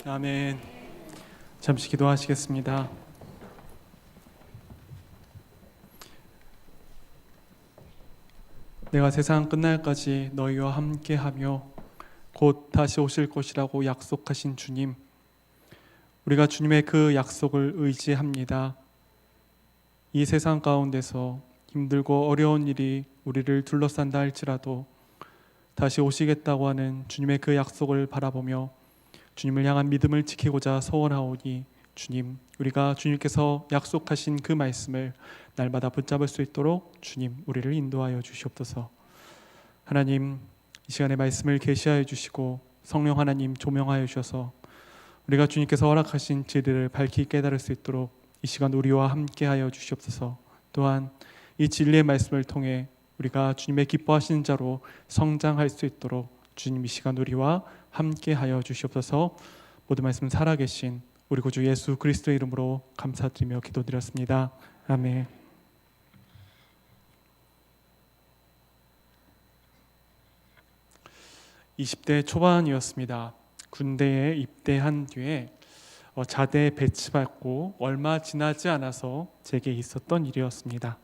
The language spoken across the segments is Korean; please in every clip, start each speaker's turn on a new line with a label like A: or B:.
A: 아멘. 잠시 기도하시겠습니다. 내가 세상 끝날까지 너희와 함께하며 곧 다시 오실 것이라고 약속하신 주님, 우리가 주님의 그 약속을 의지합니다. 이 세상 가운데서 힘들고 어려운 일이 우리를 둘러싼다 할지라도 다시 오시겠다고 하는 주님의 그 약속을 바라보며 주님을 향한 믿음을 지키고자 소원하오니, 주님, 우리가 주님께서 약속하신 그 말씀을 날마다 붙잡을 수 있도록 주님, 우리를 인도하여 주시옵소서. 하나님, 이 시간에 말씀을 계시하여 주시고 성령 하나님 조명하여 주셔서 우리가 주님께서 허락하신 진리를 밝히 깨달을 수 있도록 이 시간 우리와 함께하여 주시옵소서. 또한 이 진리의 말씀을 통해 우리가 주님의 기뻐하시는 자로 성장할 수 있도록 주님 이 시간 우리와 함께하여 주시옵소서. 모든 말씀 살아계신 우리 구주 예수 그리스도의 이름으로 감사드리며 기도드렸습니다. 아멘. (20대) 초반이었습니다. 군대에 입대한 뒤에 자대 배치받고 얼마 지나지 않아서 제게 있었던 일이었습니다.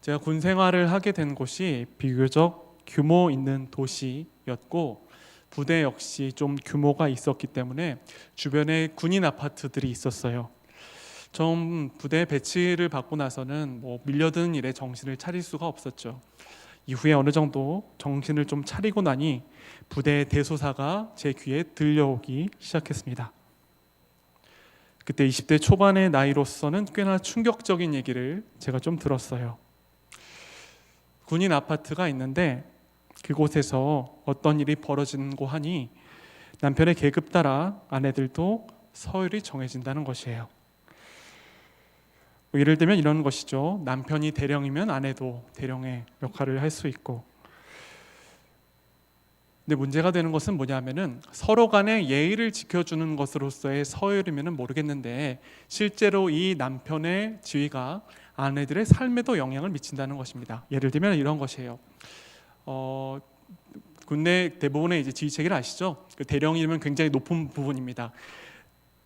A: 제가 군 생활을 하게 된 곳이 비교적 규모 있는 도시였고 부대 역시 좀 규모가 있었기 때문에 주변에 군인 아파트들이 있었어요. 좀 부대 배치를 받고 나서는 밀려드는 일에 정신을 차릴 수가 없었죠. 이후에 어느 정도 정신을 좀 차리고 나니 부대 대소사가 제 귀에 들려오기 시작했습니다. 그때 20대 초반의 나이로서는 꽤나 충격적인 얘기를 제가 좀 들었어요. 군인 아파트가 있는데 그곳에서 어떤 일이 벌어진고 하니 남편의 계급 따라 아내들도 서열이 정해진다는 것이에요. 예를 들면 이런 것이죠. 남편이 대령이면 아내도 대령의 역할을 할 수 있고. 근데 문제가 되는 것은 뭐냐면은 서로 간에 예의를 지켜주는 것으로서의 서열이면은 모르겠는데 실제로 이 남편의 지위가 아내들의 삶에도 영향을 미친다는 것입니다. 예를 들면 이런 것이에요. 군내 대부분의 이제 지휘 체계를 아시죠? 그 대령이면 굉장히 높은 부분입니다.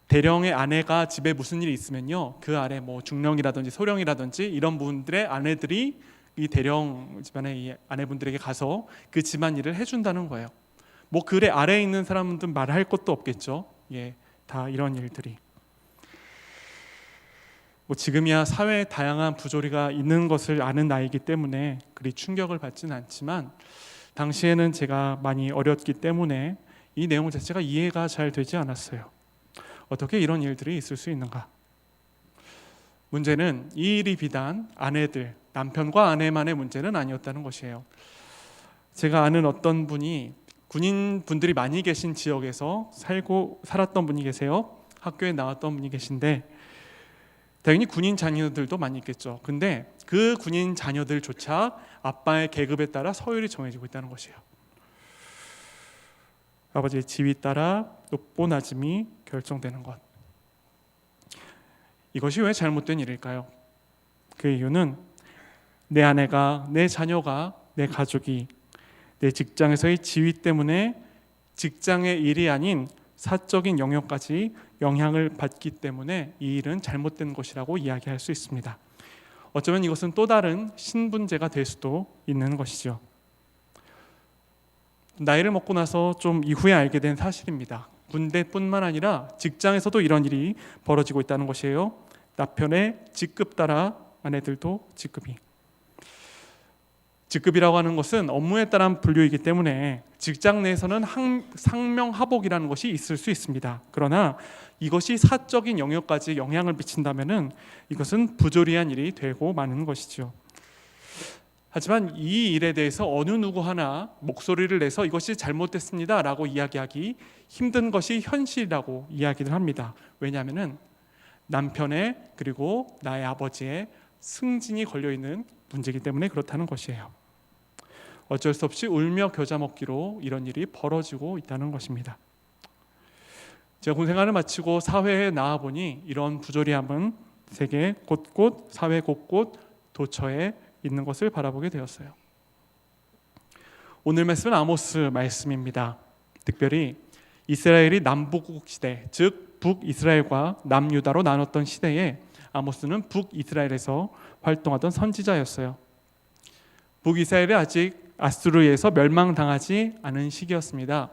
A: 대령의 아내가 집에 무슨 일이 있으면요, 그 아래 중령이라든지 소령이라든지 이런 분들의 아내들이 이 대령 집안의 이 아내분들에게 가서 그 집안 일을 해준다는 거예요. 그 아래에 있는 사람들은 말할 것도 없겠죠. 다 이런 일들이. 지금이야 사회에 다양한 부조리가 있는 것을 아는 나이기 때문에 그리 충격을 받지는 않지만 당시에는 제가 많이 어렸기 때문에 이 내용 자체가 이해가 잘 되지 않았어요. 어떻게 이런 일들이 있을 수 있는가? 문제는 이 일이 비단 아내들, 남편과 아내만의 문제는 아니었다는 것이에요. 제가 아는 어떤 분이 군인 분들이 많이 계신 지역에서 살았던 분이 계세요. 학교에 나왔던 분이 계신데 당연히 군인 자녀들도 많이 있겠죠. 근데 그 군인 자녀들조차 아빠의 계급에 따라 서열이 정해지고 있다는 것이에요. 아버지의 지위 따라 높고 낮음이 결정되는 것. 이것이 왜 잘못된 일일까요? 그 이유는 내 아내가, 내 자녀가, 내 가족이 내 직장에서의 지위 때문에 직장의 일이 아닌 사적인 영역까지 영향을 받기 때문에 이 일은 잘못된 것이라고 이야기할 수 있습니다. 어쩌면 이것은 또 다른 신분제가 될 수도 있는 것이죠. 나이를 먹고 나서 좀 이후에 알게 된 사실입니다. 군대뿐만 아니라 직장에서도 이런 일이 벌어지고 있다는 것이에요. 남편의 직급 따라 아내들도 직급이라고 하는 것은 업무에 따른 분류이기 때문에 직장 내에서는 상명하복이라는 것이 있을 수 있습니다. 그러나 이것이 사적인 영역까지 영향을 미친다면은 이것은 부조리한 일이 되고 마는 것이죠. 하지만 이 일에 대해서 어느 누구 하나 목소리를 내서 이것이 잘못됐습니다 라고 이야기하기 힘든 것이 현실이라고 이야기를 합니다. 왜냐하면 남편의 그리고 나의 아버지의 승진이 걸려있는 문제이기 때문에 그렇다는 것이에요. 어쩔 수 없이 울며 겨자 먹기로 이런 일이 벌어지고 있다는 것입니다. 제가 군 생활을 마치고 사회에 나와보니 이런 부조리함은 세계 곳곳, 사회 곳곳 도처에 있는 것을 바라보게 되었어요. 오늘 말씀은 아모스 말씀입니다. 특별히 이스라엘이 남북국 시대, 즉 북이스라엘과 남유다로 나눴던 시대에 아모스는 북이스라엘에서 활동하던 선지자였어요. 북이스라엘이 아직 아수르에서 멸망당하지 않은 시기였습니다.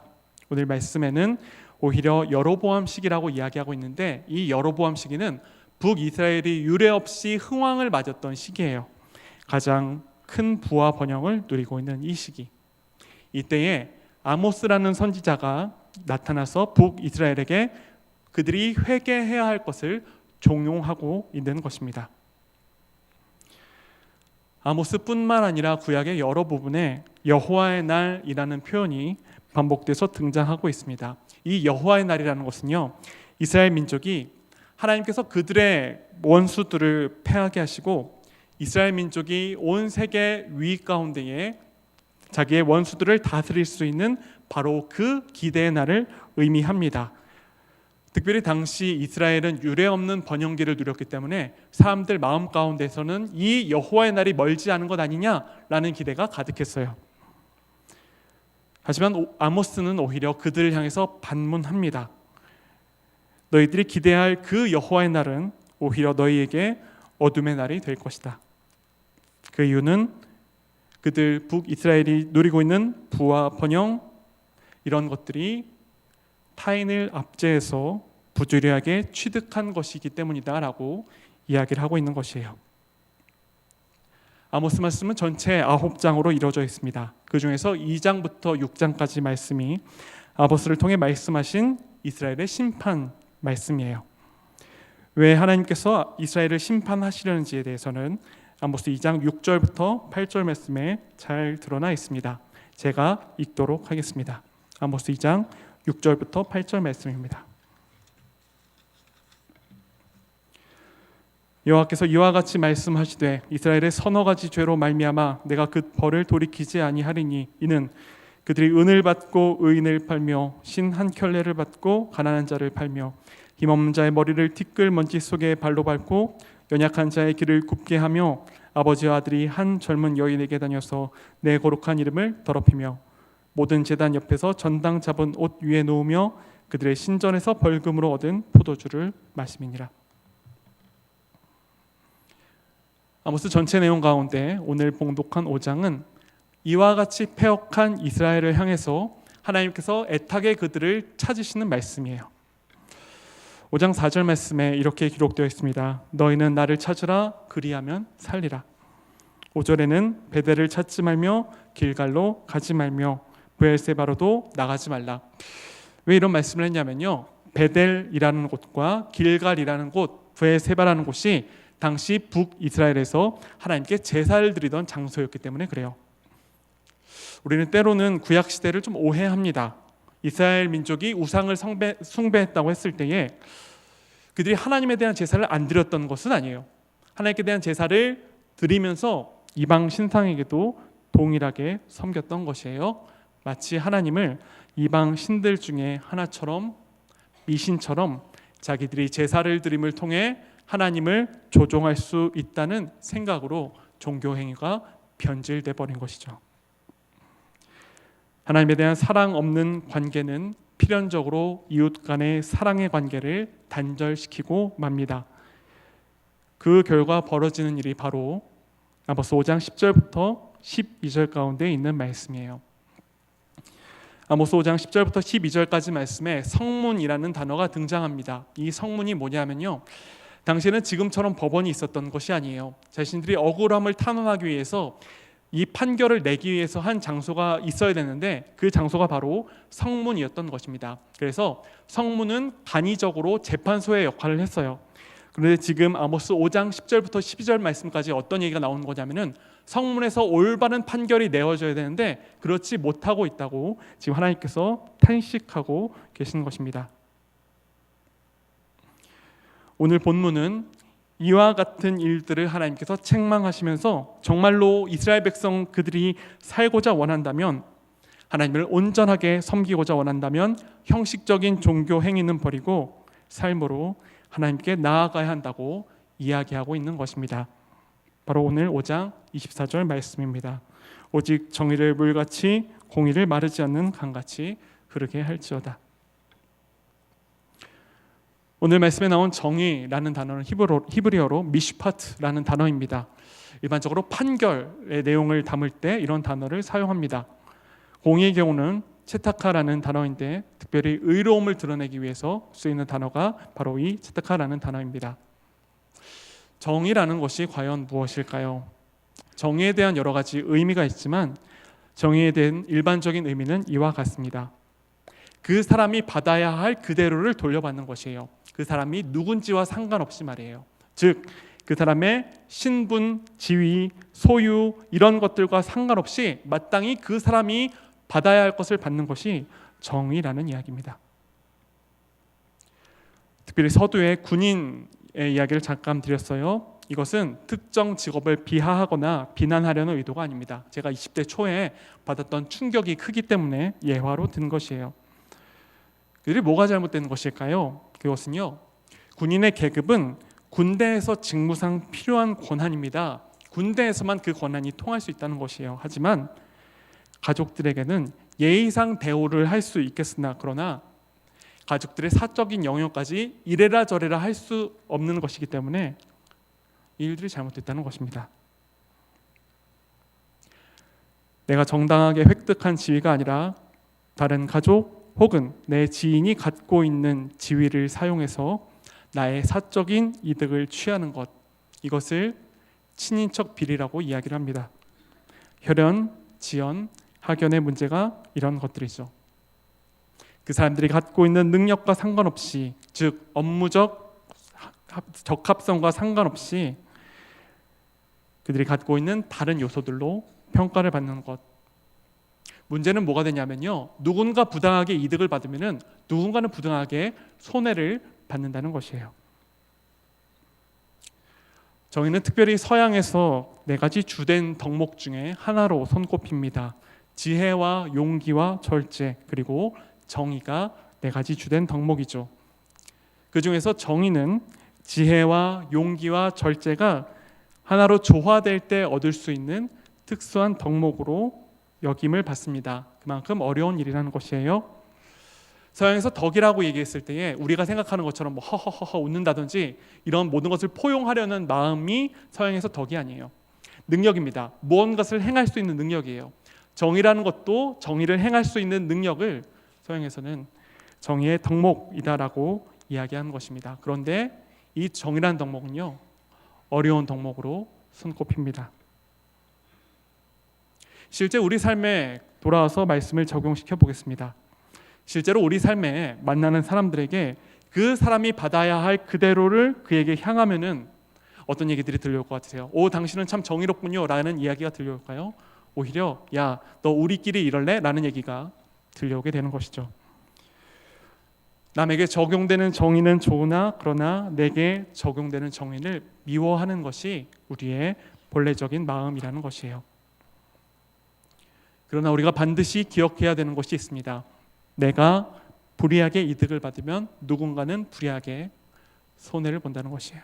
A: 오늘 말씀에는 오히려 여로보암 시기라고 이야기하고 있는데, 이 여로보암 시기는 북이스라엘이 유례없이 흥왕을 맞았던 시기예요. 가장 큰 부와 번영을 누리고 있는 이 시기, 이때에 아모스라는 선지자가 나타나서 북이스라엘에게 그들이 회개해야 할 것을 종용하고 있는 것입니다. 아모스뿐만 아니라 구약의 여러 부분에 여호와의 날이라는 표현이 반복돼서 등장하고 있습니다. 이 여호와의 날이라는 것은요, 이스라엘 민족이 하나님께서 그들의 원수들을 패하게 하시고 이스라엘 민족이 온 세계 위 가운데에 자기의 원수들을 다스릴 수 있는 바로 그 기대의 날을 의미합니다. 특별히 당시 이스라엘은 유례없는 번영기를 누렸기 때문에 사람들 마음 가운데서는 이 여호와의 날이 멀지 않은 것 아니냐라는 기대가 가득했어요. 하지만 아모스는 오히려 그들을 향해서 반문합니다. 너희들이 기대할 그 여호와의 날은 오히려 너희에게 어둠의 날이 될 것이다. 그 이유는 그들 북이스라엘이 누리고 있는 부와 번영, 이런 것들이 타인을 압제해서 부주의하게 취득한 것이기 때문이다라고 이야기를 하고 있는 것이에요. 아모스 말씀은 전체 9장으로 이루어져 있습니다. 그 중에서 2장부터 6장까지 말씀이 아모스를 통해 말씀하신 이스라엘의 심판 말씀이에요. 왜 하나님께서 이스라엘을 심판하시려는지에 대해서는 아모스 2장 6절부터 8절 말씀에 잘 드러나 있습니다. 제가 읽도록 하겠습니다. 아모스 2장 6절부터 8절 말씀입니다. 여호와께서 이와 같이 말씀하시되 이스라엘의 서너 가지 죄로 말미암아 내가 그 벌을 돌이키지 아니하리니 이는 그들이 은을 받고 의인을 팔며 신 한 켤레를 받고 가난한 자를 팔며 힘없는 자의 머리를 티끌 먼지 속에 발로 밟고 연약한 자의 길을 굽게 하며 아버지와 아들이 한 젊은 여인에게 다녀서 내 거룩한 이름을 더럽히며 모든 제단 옆에서 전당 잡은 옷 위에 놓으며 그들의 신전에서 벌금으로 얻은 포도주를 마심이니라. 아모스 전체 내용 가운데 오늘 봉독한 5장은 이와 같이 패역한 이스라엘을 향해서 하나님께서 애타게 그들을 찾으시는 말씀이에요. 5장 4절 말씀에 이렇게 기록되어 있습니다. 너희는 나를 찾으라 그리하면 살리라. 5절에는 베델을 찾지 말며 길갈로 가지 말며 브엘세바로도 나가지 말라. 왜 이런 말씀을 했냐면요, 베델이라는 곳과 길갈이라는 곳, 브엘세바라는 곳이 당시 북이스라엘에서 하나님께 제사를 드리던 장소였기 때문에 그래요. 우리는 때로는 구약 시대를 좀 오해합니다. 이스라엘 민족이 우상을 숭배했다고 했을 때에 그들이 하나님에 대한 제사를 안 드렸던 것은 아니에요. 하나님께 대한 제사를 드리면서 이방 신상에게도 동일하게 섬겼던 것이에요. 마치 하나님을 이방 신들 중에 하나처럼, 미신처럼 자기들이 제사를 드림을 통해 하나님을 조종할 수 있다는 생각으로 종교 행위가 변질돼 버린 것이죠. 하나님에 대한 사랑 없는 관계는 필연적으로 이웃 간의 사랑의 관계를 단절시키고 맙니다. 그 결과 벌어지는 일이 바로 아모스 5장 10절부터 12절 가운데 있는 말씀이에요. 아모스 5장 10절부터 12절까지 말씀에 성문이라는 단어가 등장합니다. 이 성문이 뭐냐면요, 당시에는 지금처럼 법원이 있었던 것이 아니에요. 자신들이 억울함을 탄원하기 위해서 이 판결을 내기 위해서 한 장소가 있어야 되는데 그 장소가 바로 성문이었던 것입니다. 그래서 성문은 간이적으로 재판소의 역할을 했어요. 그런데 지금 아모스 5장 10절부터 12절 말씀까지 어떤 얘기가 나오는 거냐면은 성문에서 올바른 판결이 내어져야 되는데 그렇지 못하고 있다고 지금 하나님께서 탄식하고 계시는 것입니다. 오늘 본문은 이와 같은 일들을 하나님께서 책망하시면서 정말로 이스라엘 백성 그들이 살고자 원한다면, 하나님을 온전하게 섬기고자 원한다면 형식적인 종교 행위는 버리고 삶으로 하나님께 나아가야 한다고 이야기하고 있는 것입니다. 바로 오늘 5장 24절 말씀입니다. 오직 정의를 물같이 공의를 마르지 않는 강같이 흐르게 할지어다. 오늘 말씀에 나온 정의라는 단어는 히브리어로 미슈파트라는 단어입니다. 일반적으로 판결의 내용을 담을 때 이런 단어를 사용합니다. 공의의 경우는 체타카라는 단어인데 특별히 의로움을 드러내기 위해서 쓰이는 단어가 바로 이 체타카라는 단어입니다. 정의라는 것이 과연 무엇일까요? 정의에 대한 여러 가지 의미가 있지만 정의에 대한 일반적인 의미는 이와 같습니다. 그 사람이 받아야 할 그대로를 돌려받는 것이에요. 그 사람이 누군지와 상관없이 말이에요. 즉 그 사람의 신분, 지위, 소유 이런 것들과 상관없이 마땅히 그 사람이 받아야 할 것을 받는 것이 정의라는 이야기입니다. 특별히 서두에 군인의 이야기를 잠깐 드렸어요. 이것은 특정 직업을 비하하거나 비난하려는 의도가 아닙니다. 제가 20대 초에 받았던 충격이 크기 때문에 예화로 든 것이에요. 그들이 뭐가 잘못된 것일까요? 그것은요, 군인의 계급은 군대에서 직무상 필요한 권한입니다. 군대에서만 그 권한이 통할 수 있다는 것이에요. 하지만 가족들에게는 예의상 대우를 할 수 있겠으나 그러나 가족들의 사적인 영역까지 이래라 저래라 할 수 없는 것이기 때문에 이 일들이 잘못됐다는 것입니다. 내가 정당하게 획득한 지위가 아니라 다른 가족 혹은 내 지인이 갖고 있는 지위를 사용해서 나의 사적인 이득을 취하는 것, 이것을 친인척 비리라고 이야기를 합니다. 혈연, 지연, 학연의 문제가 이런 것들이죠. 그 사람들이 갖고 있는 능력과 상관없이, 즉 업무적 적합성과 상관없이 그들이 갖고 있는 다른 요소들로 평가를 받는 것. 문제는 뭐가 되냐면요, 누군가 부당하게 이득을 받으면은 누군가는 부당하게 손해를 받는다는 것이에요. 정의는 특별히 서양에서 4가지 주된 덕목 중에 하나로 손꼽힙니다. 지혜와 용기와 절제, 그리고 정의가 4가지 주된 덕목이죠. 그 중에서 정의는 지혜와 용기와 절제가 하나로 조화될 때 얻을 수 있는 특수한 덕목으로 여김을 받습니다. 그만큼 어려운 일이라는 것이에요. 서양에서 덕이라고 얘기했을 때에 우리가 생각하는 것처럼 뭐 허허허허 웃는다든지 이런 모든 것을 포용하려는 마음이 서양에서 덕이 아니에요. 능력입니다. 무언가를 행할 수 있는 능력이에요. 정의라는 것도 정의를 행할 수 있는 능력을 서양에서는 정의의 덕목이다라고 이야기하는 것입니다. 그런데 이 정의라는 덕목은요, 어려운 덕목으로 손꼽힙니다. 실제 우리 삶에 돌아와서 말씀을 적용시켜 보겠습니다. 실제로 우리 삶에 만나는 사람들에게 그 사람이 받아야 할 그대로를 그에게 향하면은 어떤 얘기들이 들려올 것 같으세요? 오, 당신은 참 정의롭군요 라는 이야기가 들려올까요? 오히려 야, 너 우리끼리 이럴래? 라는 얘기가 들려오게 되는 것이죠. 남에게 적용되는 정의는 좋으나 그러나 내게 적용되는 정의를 미워하는 것이 우리의 본래적인 마음이라는 것이에요. 그러나 우리가 반드시 기억해야 되는 것이 있습니다. 내가 불이하게 이득을 받으면 누군가는 불이하게 손해를 본다는 것이에요.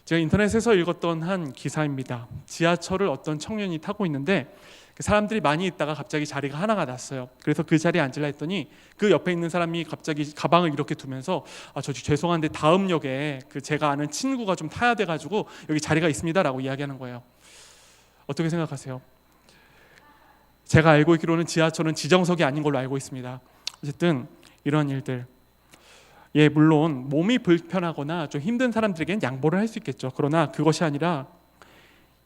A: 제가 인터넷에서 읽었던 한 기사입니다. 지하철을 어떤 청년이 타고 있는데 사람들이 많이 있다가 갑자기 자리가 하나가 났어요. 그래서 그 자리에 앉으려 했더니 그 옆에 있는 사람이 갑자기 가방을 이렇게 두면서 저 죄송한데 다음 역에 그 제가 아는 친구가 좀 타야 돼가지고 여기 자리가 있습니다라고 이야기하는 거예요. 어떻게 생각하세요? 제가 알고 있기로는 지하철은 지정석이 아닌 걸로 알고 있습니다. 어쨌든 이런 일들, 물론 몸이 불편하거나 좀 힘든 사람들에게는 양보를 할 수 있겠죠. 그러나 그것이 아니라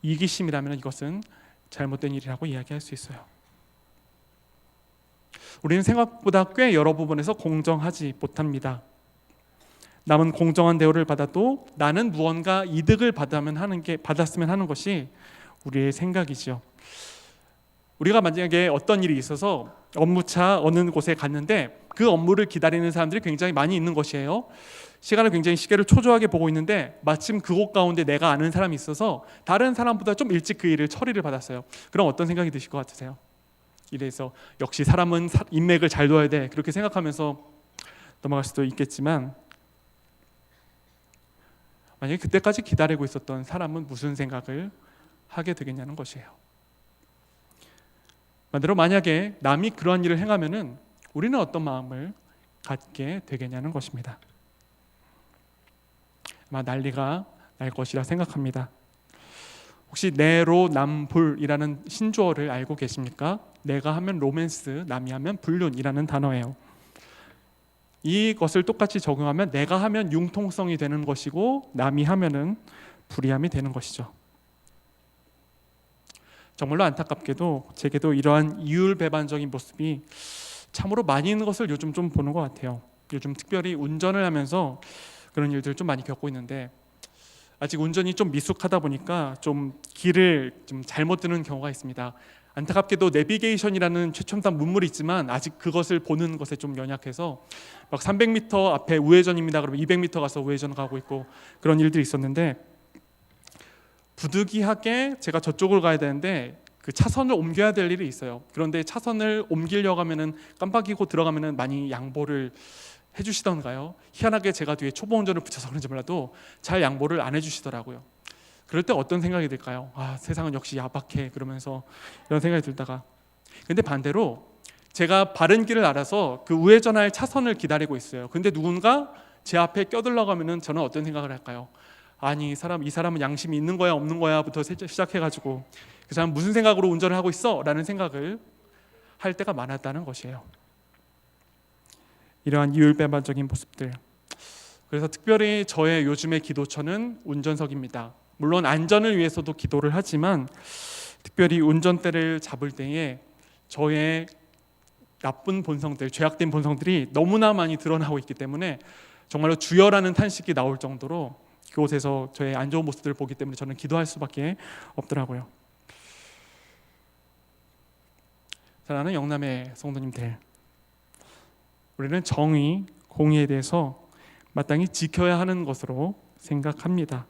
A: 이기심이라면 이것은 잘못된 일이라고 이야기할 수 있어요. 우리는 생각보다 꽤 여러 부분에서 공정하지 못합니다. 남은 공정한 대우를 받아도 나는 무언가 이득을 받았으면 하는 것이 우리의 생각이죠. 우리가 만약에 어떤 일이 있어서 업무차 어느 곳에 갔는데 그 업무를 기다리는 사람들이 굉장히 많이 있는 것이에요. 시간을 굉장히 시계를 초조하게 보고 있는데 마침 그곳 가운데 내가 아는 사람이 있어서 다른 사람보다 좀 일찍 그 일을 처리를 받았어요. 그럼 어떤 생각이 드실 것 같으세요? 이래서 역시 사람은 인맥을 잘 둬야 돼, 그렇게 생각하면서 넘어갈 수도 있겠지만, 만약에 그때까지 기다리고 있었던 사람은 무슨 생각을 하게 되겠냐는 것이에요. 반대로 만약에 남이 그러한 일을 행하면은 우리는 어떤 마음을 갖게 되겠냐는 것입니다. 아마 난리가 날 것이라 생각합니다. 혹시 내로남불이라는 신조어를 알고 계십니까? 내가 하면 로맨스, 남이 하면 불륜이라는 단어예요. 이것을 똑같이 적용하면 내가 하면 융통성이 되는 것이고 남이 하면은 불이함이 되는 것이죠. 정말로 안타깝게도 제게도 이러한 이율배반적인 모습이 참으로 많이 있는 것을 요즘 좀 보는 것 같아요. 요즘 특별히 운전을 하면서 그런 일들을 좀 많이 겪고 있는데 아직 운전이 좀 미숙하다 보니까 좀 길을 좀 잘못 드는 경우가 있습니다. 안타깝게도 내비게이션이라는 최첨단 문물이 있지만 아직 그것을 보는 것에 좀 연약해서 막 300m 앞에 우회전입니다. 그러면 200m 가서 우회전 가고 있고 그런 일들이 있었는데 부득이하게 제가 저쪽을 가야 되는데 그 차선을 옮겨야 될 일이 있어요. 그런데 차선을 옮기려고 하면은 깜빡이고 들어가면은 많이 양보를 해주시던가요? 희한하게 제가 뒤에 초보 운전을 붙여서 그런지 몰라도 잘 양보를 안 해주시더라고요. 그럴 때 어떤 생각이 들까요? 아, 세상은 역시 야박해 그러면서 이런 생각이 들다가 근데 반대로 제가 바른 길을 알아서 그 우회전할 차선을 기다리고 있어요. 근데 누군가 제 앞에 껴들러가면은 저는 어떤 생각을 할까요? 아니 이 사람은 양심이 있는 거야 없는 거야부터 시작해가지고 그 사람 무슨 생각으로 운전을 하고 있어? 라는 생각을 할 때가 많았다는 것이에요. 이러한 이율배반적인 모습들. 그래서 특별히 저의 요즘의 기도처는 운전석입니다. 물론 안전을 위해서도 기도를 하지만 특별히 운전대를 잡을 때에 저의 나쁜 본성들, 죄악된 본성들이 너무나 많이 드러나고 있기 때문에 정말로 주여라는 탄식이 나올 정도로 그곳에서 저의 안 좋은 모습들을 보기 때문에 저는 기도할 수밖에 없더라고요. 사랑하는 영남의 성도님들, 우리는 정의, 공의에 대해서 마땅히 지켜야 하는 것으로 생각합니다.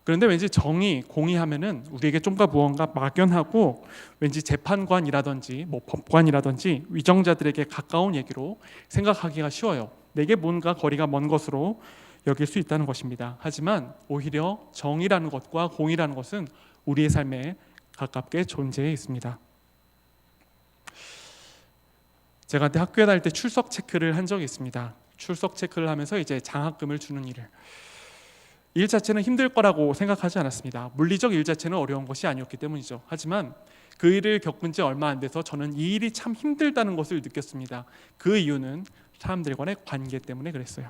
A: 그런데 왠지 정의, 공의하면은 우리에게 좀더 무언가 막연하고 왠지 재판관이라든지 뭐 법관이라든지 위정자들에게 가까운 얘기로 생각하기가 쉬워요. 내게 뭔가 거리가 먼 것으로 여길 수 있다는 것입니다. 하지만 오히려 정의라는 것과 공의라는 것은 우리의 삶에 가깝게 존재해 있습니다. 제가 그때 학교에 다닐 때 출석 체크를 한 적이 있습니다. 출석 체크를 하면서 이제 장학금을 주는 일 자체는 힘들 거라고 생각하지 않았습니다. 물리적 일 자체는 어려운 것이 아니었기 때문이죠. 하지만 그 일을 겪은 지 얼마 안 돼서 저는 이 일이 참 힘들다는 것을 느꼈습니다. 그 이유는 사람들과의 관계 때문에 그랬어요.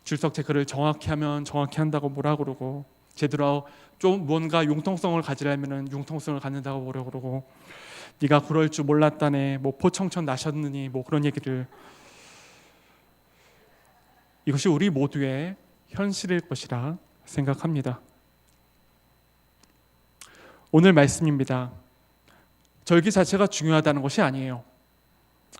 A: 출석 체크를 정확히 하면 정확히 한다고 뭐라 그러고 제대로 좀 뭔가 융통성을 가지려면 융통성을 갖는다고 뭐라 그러고 네가 그럴 줄 몰랐다네 뭐 포청천 나셨느니 뭐 그런 얘기를 이것이 우리 모두의 현실일 것이라 생각합니다. 오늘 말씀입니다. 절기 자체가 중요하다는 것이 아니에요.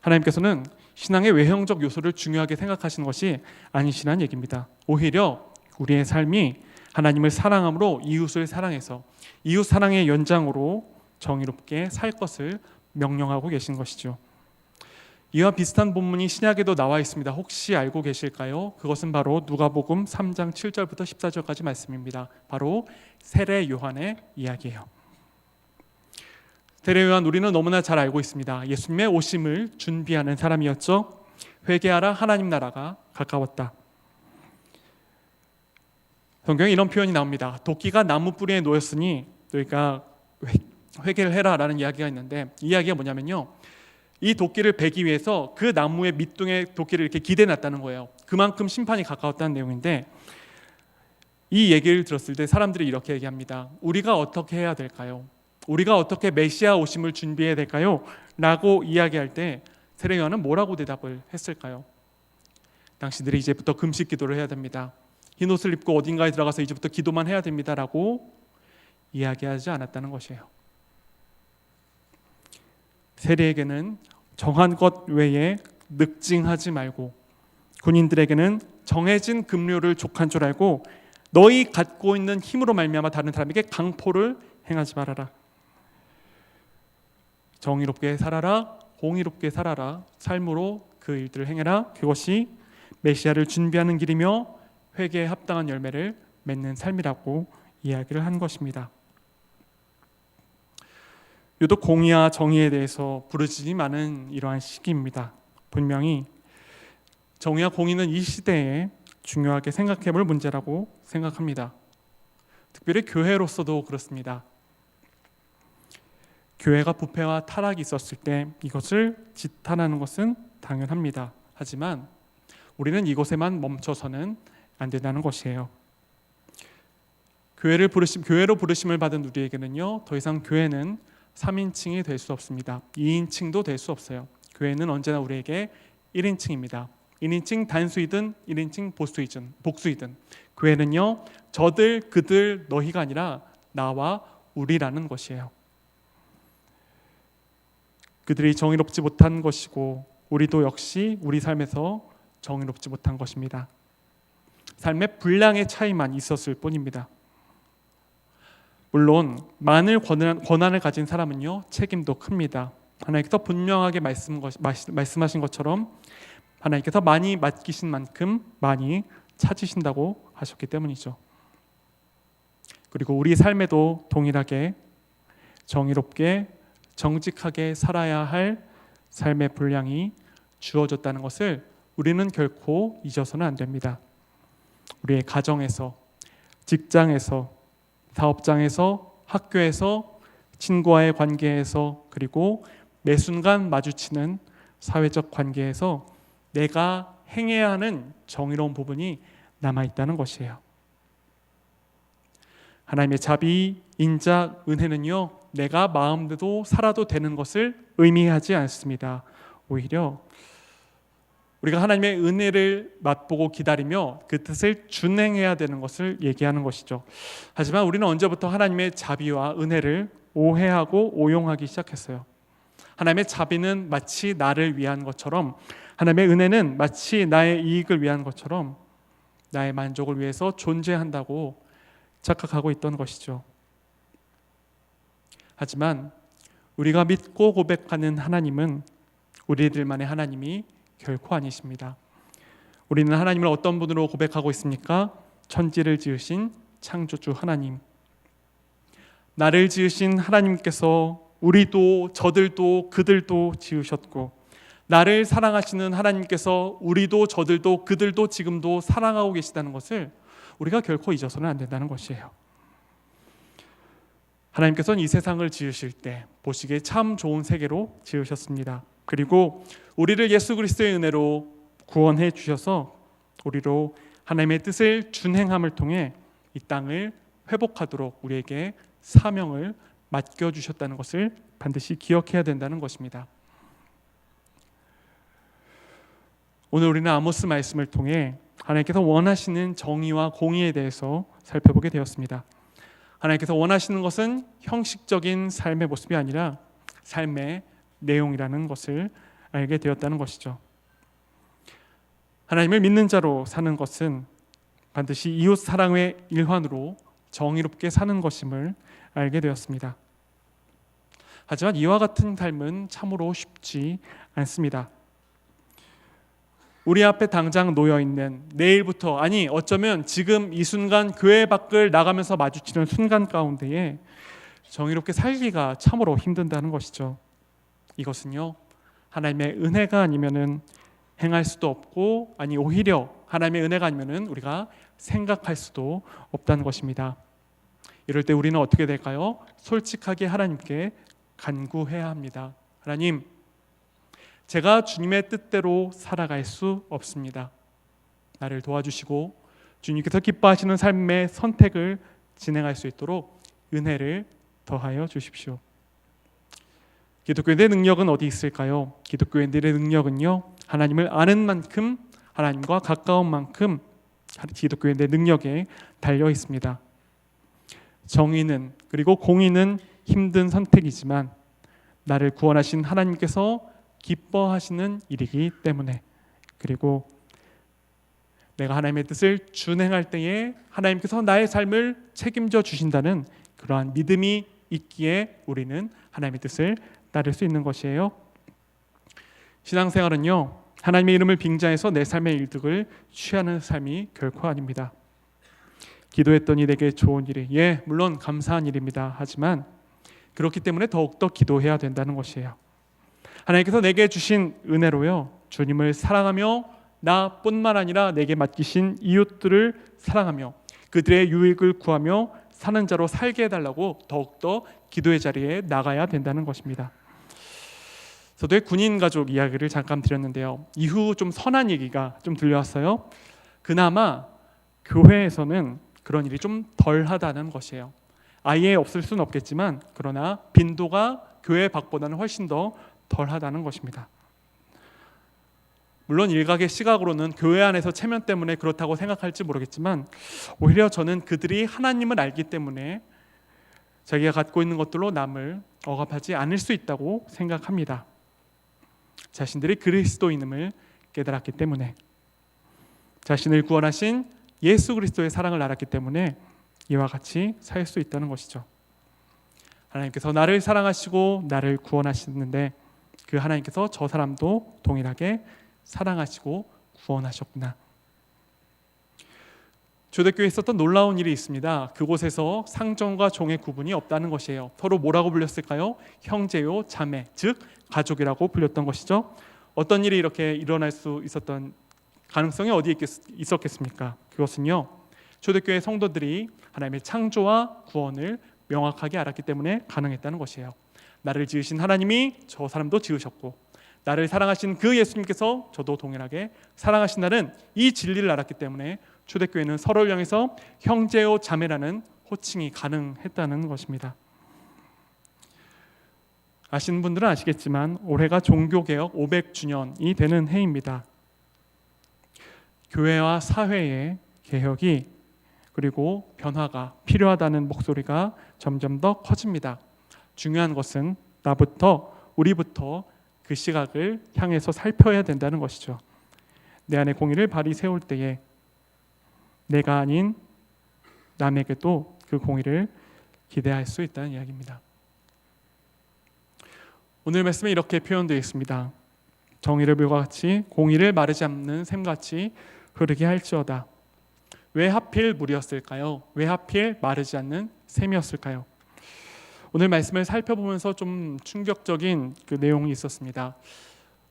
A: 하나님께서는 신앙의 외형적 요소를 중요하게 생각하시는 것이 아니시라는 얘기입니다. 오히려 우리의 삶이 하나님을 사랑함으로 이웃을 사랑해서 이웃 사랑의 연장으로 정의롭게 살 것을 명령하고 계신 것이죠. 이와 비슷한 본문이 신약에도 나와 있습니다. 혹시 알고 계실까요? 그것은 바로 누가복음 3장 7절부터 14절까지 말씀입니다. 바로 세례 요한의 이야기예요. 세례 요한 우리는 너무나 잘 알고 있습니다. 예수님의 오심을 준비하는 사람이었죠. 회개하라 하나님 나라가 가까웠다. 성경에 이런 표현이 나옵니다. 도끼가 나무 뿌리에 놓였으니 너희가 회개를 해라 라는 이야기가 있는데 이 이야기가 뭐냐면요, 이 도끼를 베기 위해서 그 나무의 밑둥에 도끼를 이렇게 기대놨다는 거예요. 그만큼 심판이 가까웠다는 내용인데 이 얘기를 들었을 때 사람들이 이렇게 얘기합니다. 우리가 어떻게 해야 될까요? 우리가 어떻게 메시아 오심을 준비해야 될까요? 라고 이야기할 때 세례 요한은 뭐라고 대답을 했을까요? 당신들이 이제부터 금식 기도를 해야 됩니다. 흰 옷을 입고 어딘가에 들어가서 이제부터 기도만 해야 됩니다 라고 이야기하지 않았다는 것이에요. 세례에게는 정한 것 외에 늑증하지 말고 군인들에게는 정해진 급료를 족한 줄 알고 너희 갖고 있는 힘으로 말미암아 다른 사람에게 강포를 행하지 말아라. 정의롭게 살아라, 공의롭게 살아라. 삶으로 그 일들을 행해라. 그것이 메시아를 준비하는 길이며 회개에 합당한 열매를 맺는 삶이라고 이야기를 한 것입니다. 유독 공의와 정의에 대해서 부르짖음이 많은 이러한 시기입니다. 분명히 정의와 공의는 이 시대에 중요하게 생각해 볼 문제라고 생각합니다. 특별히 교회로서도 그렇습니다. 교회가 부패와 타락이 있었을 때 이것을 지탄하는 것은 당연합니다. 하지만 우리는 이곳에만 멈춰서는 안 된다는 것이에요. 교회로 부르심을 받은 우리에게는요, 더 이상 교회는 3인칭이 될 수 없습니다. 2인칭도 될 수 없어요. 교회는 언제나 우리에게 1인칭입니다. 1인칭 단수이든 1인칭 복수이든 교회는요, 저들, 그들, 너희가 아니라 나와 우리라는 것이에요. 그들이 정의롭지 못한 것이고 우리도 역시 우리 삶에서 정의롭지 못한 것입니다. 삶의 분량의 차이만 있었을 뿐입니다. 물론 많은 권한을 가진 사람은요, 책임도 큽니다. 하나님께서 분명하게 말씀하신 것처럼 하나님께서 많이 맡기신 만큼 많이 찾으신다고 하셨기 때문이죠. 그리고 우리 삶에도 동일하게 정의롭게 정직하게 살아야 할 삶의 분량이 주어졌다는 것을 우리는 결코 잊어서는 안 됩니다. 우리의 가정에서, 직장에서, 사업장에서, 학교에서, 친구와의 관계에서, 그리고 매 순간 마주치는 사회적 관계에서 내가 행해야 하는 정의로운 부분이 남아있다는 것이에요. 하나님의 자비, 인자, 은혜는요, 내가 마음대로 살아도 되는 것을 의미하지 않습니다. 오히려 우리가 하나님의 은혜를 맛보고 기다리며 그 뜻을 준행해야 되는 것을 얘기하는 것이죠. 하지만 우리는 언제부터 하나님의 자비와 은혜를 오해하고 오용하기 시작했어요. 하나님의 자비는 마치 나를 위한 것처럼, 하나님의 은혜는 마치 나의 이익을 위한 것처럼 나의 만족을 위해서 존재한다고 착각하고 있던 것이죠. 하지만 우리가 믿고 고백하는 하나님은 우리들만의 하나님이 결코 아니십니다. 우리는 하나님을 어떤 분으로 고백하고 있습니까? 천지를 지으신 창조주 하나님. 나를 지으신 하나님께서 우리도 저들도 그들도 지으셨고, 나를 사랑하시는 하나님께서 우리도 저들도 그들도 지금도 사랑하고 계시다는 것을 우리가 결코 잊어서는 안 된다는 것이에요. 하나님께서는 이 세상을 지으실 때 보시기에 참 좋은 세계로 지으셨습니다. 그리고 우리를 예수 그리스도의 은혜로 구원해 주셔서 우리로 하나님의 뜻을 준행함을 통해 이 땅을 회복하도록 우리에게 사명을 맡겨주셨다는 것을 반드시 기억해야 된다는 것입니다. 오늘 우리는 아모스 말씀을 통해 하나님께서 원하시는 정의와 공의에 대해서 살펴보게 되었습니다. 하나님께서 원하시는 것은 형식적인 삶의 모습이 아니라 삶의 내용이라는 것을 알게 되었다는 것이죠. 하나님을 믿는 자로 사는 것은 반드시 이웃 사랑의 일환으로 정의롭게 사는 것임을 알게 되었습니다. 하지만 이와 같은 삶은 참으로 쉽지 않습니다. 우리 앞에 당장 놓여있는 내일부터, 아니 어쩌면 지금 이 순간 교회 밖을 나가면서 마주치는 순간 가운데에 정의롭게 살기가 참으로 힘든다는 것이죠. 이것은요, 하나님의 은혜가 아니면은 행할 수도 없고, 아니 오히려 하나님의 은혜가 아니면은 우리가 생각할 수도 없다는 것입니다. 이럴 때 우리는 어떻게 될까요? 솔직하게 하나님께 간구해야 합니다. 하나님, 제가 주님의 뜻대로 살아갈 수 없습니다. 나를 도와주시고 주님께서 기뻐하시는 삶의 선택을 진행할 수 있도록 은혜를 더하여 주십시오. 기독교인들의 능력은 어디 있을까요? 기독교인들의 능력은요, 하나님을 아는 만큼, 하나님과 가까운 만큼 기독교인들의 능력에 달려 있습니다. 정의는, 그리고 공의는 힘든 선택이지만 나를 구원하신 하나님께서 기뻐하시는 일이기 때문에, 그리고 내가 하나님의 뜻을 준행할 때에 하나님께서 나의 삶을 책임져 주신다는 그러한 믿음이 있기에 우리는 하나님의 뜻을 따를 수 있는 것이에요. 신앙생활은요, 하나님의 이름을 빙자해서 내 삶의 일득을 취하는 삶이 결코 아닙니다. 기도했더니 내게 좋은 일이, 물론 감사한 일입니다. 하지만 그렇기 때문에 더욱더 기도해야 된다는 것이에요. 하나님께서 내게 주신 은혜로요, 주님을 사랑하며 나뿐만 아니라 내게 맡기신 이웃들을 사랑하며 그들의 유익을 구하며 사는 자로 살게 해달라고 더욱더 기도의 자리에 나가야 된다는 것입니다. 저도의 군인 가족 이야기를 잠깐 드렸는데요. 이후 좀 선한 얘기가 좀 들려왔어요. 그나마 교회에서는 그런 일이 좀 덜하다는 것이에요. 아예 없을 수는 없겠지만 그러나 빈도가 교회 밖보다는 훨씬 더 덜하다는 것입니다. 물론 일각의 시각으로는 교회 안에서 체면 때문에 그렇다고 생각할지 모르겠지만 오히려 저는 그들이 하나님을 알기 때문에 자기가 갖고 있는 것들로 남을 억압하지 않을 수 있다고 생각합니다. 자신들이 그리스도인임을 깨달았기 때문에, 자신을 구원하신 예수 그리스도의 사랑을 알았기 때문에 이와 같이 살 수 있다는 것이죠. 하나님께서 나를 사랑하시고 나를 구원하시는데 그 하나님께서 저 사람도 동일하게 사랑하시고 구원하셨구나. 초대교회에 있었던 놀라운 일이 있습니다. 그곳에서 상정과 종의 구분이 없다는 것이에요. 서로 뭐라고 불렸을까요? 형제요 자매, 즉 가족이라고 불렸던 것이죠. 어떤 일이 이렇게 일어날 수 있었던 가능성이 어디에 있었겠습니까? 그것은요, 초대교회 성도들이 하나님의 창조와 구원을 명확하게 알았기 때문에 가능했다는 것이에요. 나를 지으신 하나님이 저 사람도 지으셨고 나를 사랑하신 그 예수님께서 저도 동일하게 사랑하신다는 이 진리를 알았기 때문에 초대교회는 서로를 향해서 형제요 자매라는 호칭이 가능했다는 것입니다. 아시는 분들은 아시겠지만 올해가 종교개혁 500주년이 되는 해입니다. 교회와 사회의 개혁이 그리고 변화가 필요하다는 목소리가 점점 더 커집니다. 중요한 것은 나부터, 우리부터 그 시각을 향해서 살펴야 된다는 것이죠. 내 안에 공의를 발휘 세울 때에 내가 아닌 남에게도 그 공의를 기대할 수 있다는 이야기입니다. 오늘 말씀에 이렇게 표현되어 있습니다. 정의를 물과 같이 공의를 마르지 않는 샘같이 흐르게 할지어다. 왜 하필 물이었을까요? 왜 하필 마르지 않는 샘이었을까요? 오늘 말씀을 살펴보면서 좀 충격적인 그 내용이 있었습니다.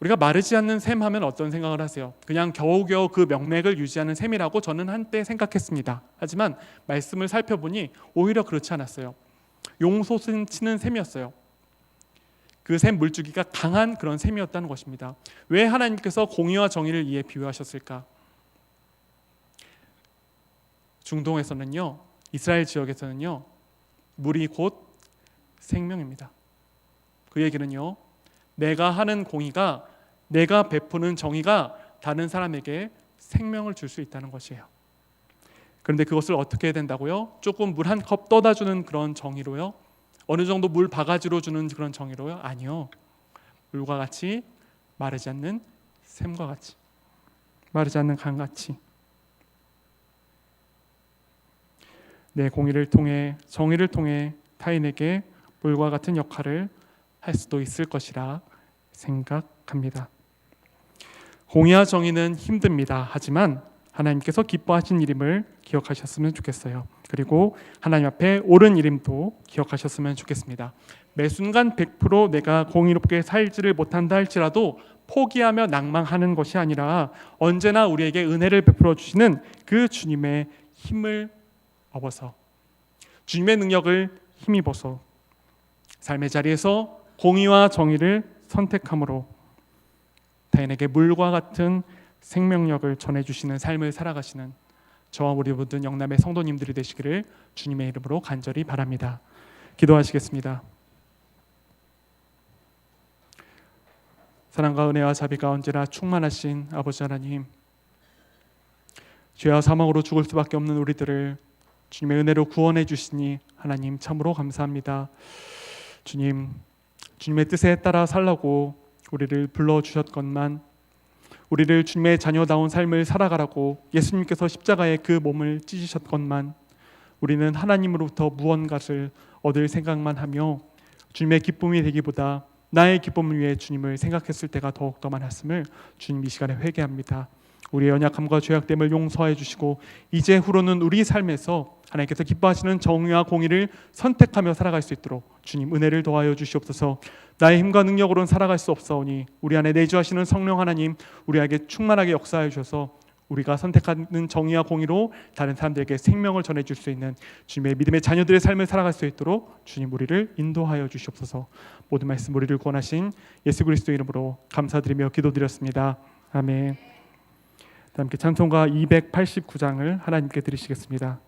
A: 우리가 마르지 않는 샘 하면 어떤 생각을 하세요? 그냥 겨우겨우 그 명맥을 유지하는 샘이라고 저는 한때 생각했습니다. 하지만 말씀을 살펴보니 오히려 그렇지 않았어요. 용솟은 치는 샘이었어요. 그 샘 물줄기가 강한 그런 샘이었다는 것입니다. 왜 하나님께서 공의와 정의를 이에 비유하셨을까? 중동에서는요, 이스라엘 지역에서는요, 물이 곧 생명입니다. 그 얘기는요, 내가 하는 공의가, 내가 베푸는 정의가 다른 사람에게 생명을 줄 수 있다는 것이에요. 그런데 그것을 어떻게 해야 된다고요? 조금 물 한 컵 떠다 주는 그런 정의로요? 어느 정도 물 바가지로 주는 그런 정의로요? 아니요. 물과 같이, 마르지 않는 샘과 같이, 마르지 않는 강같이 내 공의를 통해, 정의를 통해 타인에게 물과 같은 역할을 할 수도 있을 것이라 생각합니다. 공의와 정의는 힘듭니다. 하지만 하나님께서 기뻐하신 일임을 기억하셨으면 좋겠어요. 그리고 하나님 앞에 옳은 일임도 기억하셨으면 좋겠습니다. 매 순간 100% 내가 공의롭게 살지를 못한다 할지라도 포기하며 낭망하는 것이 아니라 언제나 우리에게 은혜를 베풀어 주시는 그 주님의 힘을 얻어서, 주님의 능력을 힘입어서 삶의 자리에서 공의와 정의를 선택함으로 타인에게 물과 같은 생명력을 전해주시는 삶을 살아가시는 저와 우리 모든 영남의 성도님들이 되시기를 주님의 이름으로 간절히 바랍니다. 기도하시겠습니다. 사랑과 은혜와 자비가 언제나 충만하신 아버지 하나님, 죄와 사망으로 죽을 수밖에 없는 우리들을 주님의 은혜로 구원해 주시니 하나님 참으로 감사합니다. 주님, 주님의 뜻에 따라 살라고 우리를 불러주셨건만 우리를 주님의 자녀다운 삶을 살아가라고 예수님께서 십자가에 그 몸을 찢으셨건만 우리는 하나님으로부터 무언가를 얻을 생각만 하며 주님의 기쁨이 되기보다 나의 기쁨을 위해 주님을 생각했을 때가 더욱더 많았음을 주님 이 시간에 회개합니다. 우리의 연약함과 죄악됨을 용서해 주시고 이제 후로는 우리 삶에서 하나님께서 기뻐하시는 정의와 공의를 선택하며 살아갈 수 있도록 주님 은혜를 더하여 주시옵소서. 나의 힘과 능력으로는 살아갈 수 없사오니 우리 안에 내주하시는 성령 하나님 우리에게 충만하게 역사해 주셔서 우리가 선택하는 정의와 공의로 다른 사람들에게 생명을 전해줄 수 있는 주님의 믿음의 자녀들의 삶을 살아갈 수 있도록 주님 우리를 인도하여 주시옵소서. 모든 말씀 우리를 구원하신 예수 그리스도 이름으로 감사드리며 기도드렸습니다. 아멘. 함께 찬송가 289장을 하나님께 드리시겠습니다.